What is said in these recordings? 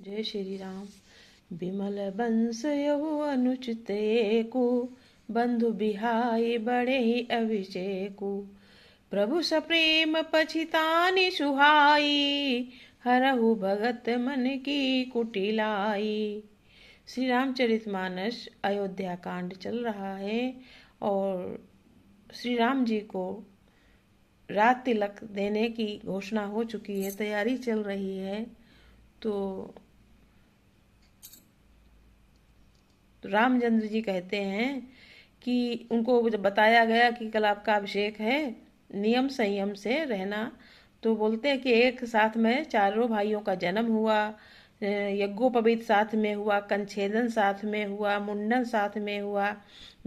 जय श्री राम। बिमल बंस यहु अनुचित एकु, बंधु बिहाई बड़े ही अभिषेकु। प्रभु सप्रेम पछितानि सुहाई, हरहु भगत मन की कुटिलाई। श्री रामचरितमानस अयोध्या कांड चल रहा है और श्री राम जी को रात तिलक देने की घोषणा हो चुकी है, तैयारी चल रही है। तो रामचंद्र जी कहते हैं कि उनको जब बताया गया कि कल आपका अभिषेक है, नियम संयम से रहना, तो बोलते हैं कि एक साथ में चारों भाइयों का जन्म हुआ, यज्ञोपवीत साथ में हुआ, कंछेदन साथ में हुआ, मुंडन साथ में हुआ,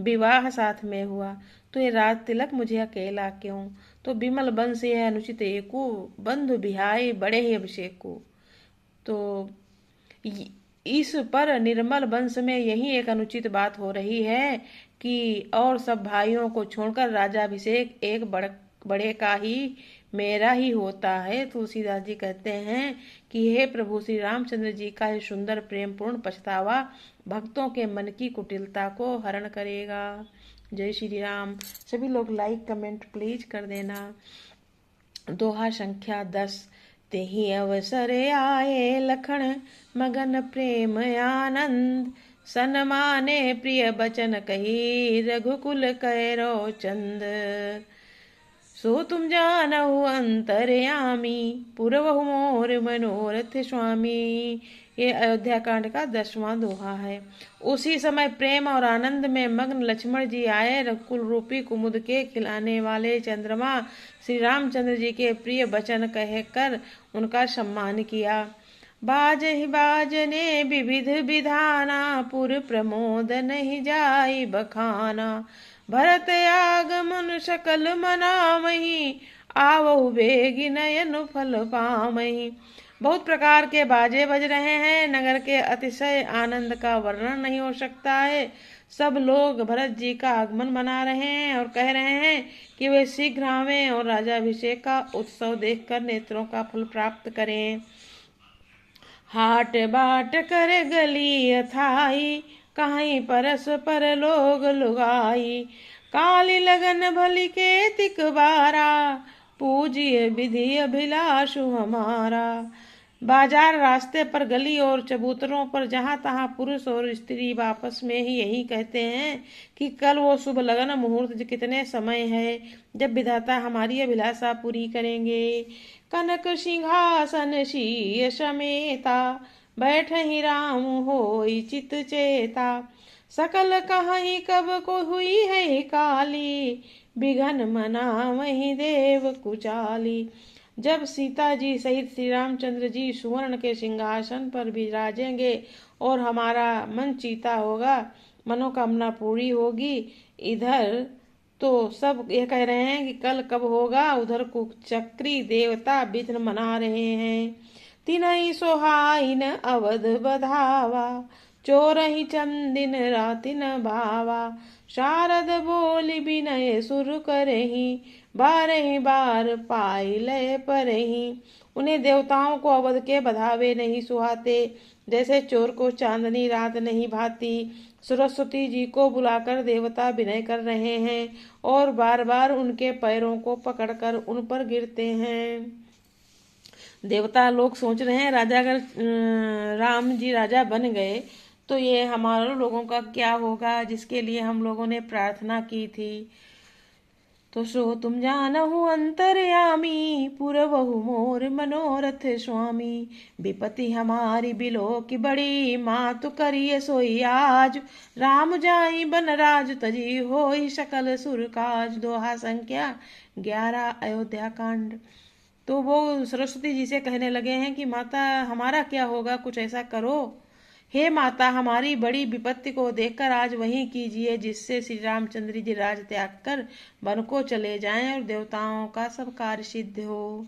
विवाह साथ में हुआ, तो ये राज तिलक मुझे अकेला क्यों? तो बिमल बंस यह अनुचित एकु, बंधु बिहाई बड़े ही अभिषेकु। तो इस पर निर्मल वंश में यही एक अनुचित बात हो रही है कि और सब भाइयों को छोड़कर राजाभिषेक एक बड़े का ही मेरा ही होता है। तुलसीदास जी कहते हैं कि हे प्रभु, श्री रामचंद्र जी का ये सुंदर प्रेम पूर्ण पछतावा भक्तों के मन की कुटिलता को हरण करेगा। जय श्री राम। सभी लोग लाइक कमेंट प्लीज कर देना। दोहा संख्या 10। तेहि अवसर आए लखन मगन प्रेम आनंद, सन्माने प्रिय बचन कही रघुकुल कैरो चंद। सो तुम जानहु अंतर्यामी, पूरवहु मोर मनोरथ स्वामी। ये अयोध्या कांड का 10वां दोहा है। उसी समय प्रेम और आनंद में मग्न लक्ष्मण जी आए। रघुकुल रूपी कुमुद के खिलाने वाले चंद्रमा श्री रामचंद्र जी के प्रिय वचन कहकर उनका सम्मान किया। बाजने विविध विधाना, पुर प्रमोद नहीं जाई बखाना। भरत आगमन सकल मनामही, आवहु बेगी नयन फल पामही। बहुत प्रकार के बाजे बज रहे हैं, नगर के अतिशय आनंद का वर्णन नहीं हो सकता है। सब लोग भरत जी का आगमन मना रहे हैं और कह रहे हैं कि वे शीघ्र आवें और राजाभिषेक का उत्सव देखकर नेत्रों का फल प्राप्त करें। हाट बाट कर गली अथाई, कहीं परस पर लोग लुगाई। काली लगन भली के तिक बारा, पूजिए विधि अभिलाषु हमारा। बाजार रास्ते पर गली और चबूतरों पर जहां तहां पुरुष और स्त्री आपस में ही यही कहते हैं कि कल वो शुभ लगन मुहूर्त कितने समय है जब विधाता हमारी अभिलाषा पूरी करेंगे। कनक सिंहासन शीय समेता, बैठ ही राम होई चित चेता। सकल कहीं कब को हुई है काली, बिघन मना वही देव कुचाली। जब सीता जी सहित श्री रामचंद्र जी सुवर्ण के सिंहासन पर विराजेंगे और हमारा मन चीता होगा, मनोकामना पूरी होगी। इधर तो सब ये कह रहे हैं कि कल कब होगा, उधर कुचक्री देवता विघ्न मना रहे हैं। तिनहि सोहाइन अवध बधावा, चोरहि चंदिन रातिन भावा। शारद बोली विनय सुर करही, बारही बार पाई लय परही। उन्हें देवताओं को अवध के बधावे नहीं सुहाते, जैसे चोर को चांदनी रात नहीं भाती। सरस्वती जी को बुलाकर देवता विनय कर रहे हैं और बार बार उनके पैरों को पकड़कर उन पर गिरते हैं। देवता लोग सोच रहे हैं राजा अगर राम जी राजा बन गए तो ये हमारे लोगों का क्या होगा, जिसके लिए हम लोगों ने प्रार्थना की थी। तो सो तुम जानहु अंतर्यामी, पुरवहु मोर मनोरथ स्वामी। विपति हमारी बिलो की बड़ी, मातु करिए सोई आज। राम जाई बन राज तजी, होई सकल सुर काज। दोहा संख्या 11 अयोध्या कांड। तो वो सरस्वती जी से कहने लगे हैं कि माता हमारा क्या होगा, कुछ ऐसा करो। हे माता, हमारी बड़ी विपत्ति को देखकर आज वही कीजिए जिससे श्री रामचंद्र जी राज त्याग कर वन को चले जाएं और देवताओं का सब कार्य सिद्ध हो।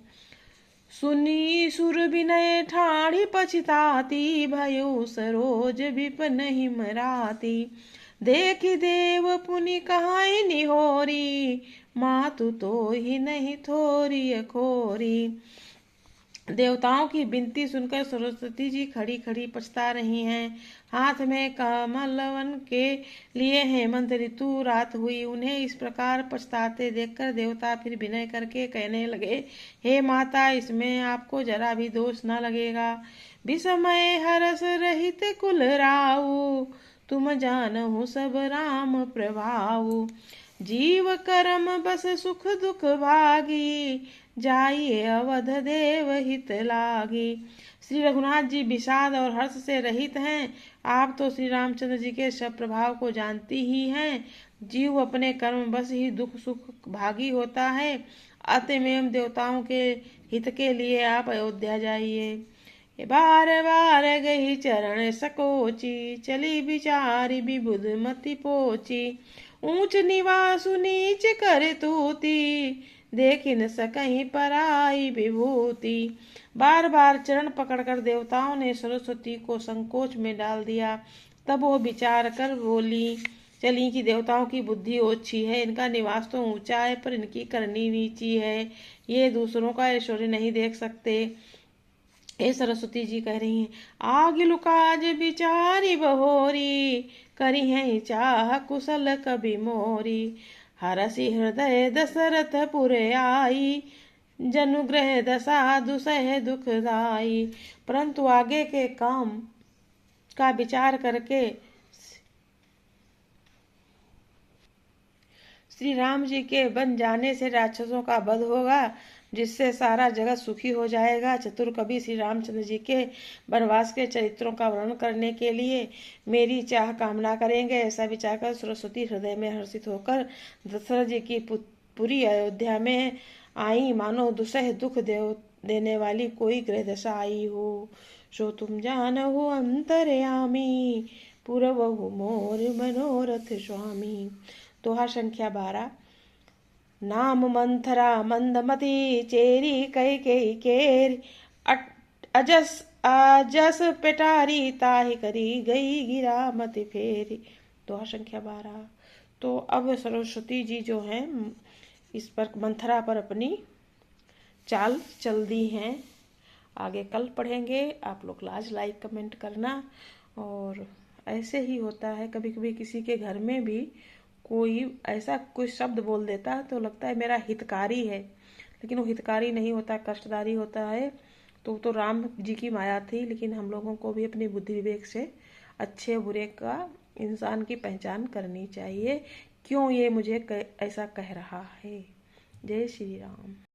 सुनी सुर विनय ठाड़ी पछताती, भयो सरोज विपन हिमराती। देखी देव पुनि कहाई निहोरी, मातु तो ही नहीं थोरी अखोरी। देवताओं की विनती सुनकर सरस्वती जी खड़ी खड़ी पछता रही हैं। हाथ में कमलवन के लिए हेमंत ऋतु रात हुई। उन्हें इस प्रकार पछताते देखकर देवता फिर विनय करके कहने लगे, हे माता, इसमें आपको जरा भी दोष न लगेगा। विस्मय हरस रहित कुल राऊ, तुम जानहु सब राम प्रभाऊ। जीव कर्म बस सुख दुख भागी, जाइए अवध देव हित लागी। श्री रघुनाथ जी विषाद और हर्ष से रहित हैं। आप तो श्री रामचंद्र जी के सब प्रभाव को जानती ही हैं। जीव अपने कर्म बस ही दुख सुख भागी होता है। अतएव देवताओं के हित के लिए आप अयोध्या जाइए। बार बार गई चरण सकोची, चली विचारी विबुध मति पोची। ऊंच निवासु नीच कर तूती, देख न सकहीं पराई विभूति। बार बार चरण पकड़कर देवताओं ने सरस्वती को संकोच में डाल दिया। तब वो विचार कर बोली चली कि देवताओं की बुद्धि ओछी है, इनका निवास तो ऊंचा है पर इनकी करनी नीची है। ये दूसरों का ऐश्वर्य नहीं देख सकते। हे सरस्वती जी कह रही हैं, आग लुकाज विचारी बहोरी, करी है चाह कुशल कभी मोरी। हरसि हृदय दशरथ पुर आई, जनुग्रह दशा दुसह दुखदाई। परंतु आगे के काम का विचार करके श्री राम जी के बन जाने से राक्षसों का वध होगा, जिससे सारा जगत सुखी हो जाएगा। चतुर कवि श्री रामचंद्र जी के वनवास के चरित्रों का वर्णन करने के लिए मेरी चाह कामना करेंगे। ऐसा विचार कर सरस्वती हृदय में हर्षित होकर दशरथ जी की पूरी अयोध्या में आई, मानो दुसह दुख देने वाली कोई ग्रह दशा आई हो। सो तुम जानहु अंतर्यामी, पूरबहु मोर मनोरथ स्वामी। दोहा संख्या 12। नाम मंथरा मंदमती, चेरी कैकेयी केरी। अजस अजस पेटारी, ताहि करी गई गिरा मति फेरी। दोहा संख्या 12। तो अब सरस्वती जी जो हैं इस पर मंथरा पर अपनी चाल चल दी हैं। आगे कल पढ़ेंगे। आप लोग लाइक कमेंट करना। और ऐसे ही होता है, कभी कभी किसी के घर में भी कोई ऐसा कोई शब्द बोल देता है तो लगता है मेरा हितकारी है, लेकिन वो हितकारी नहीं होता, कष्टदारी होता है। तो राम जी की माया थी, लेकिन हम लोगों को भी अपनी बुद्धि विवेक से अच्छे बुरे का इंसान की पहचान करनी चाहिए। क्यों ये मुझे ऐसा कह रहा है। जय श्री राम।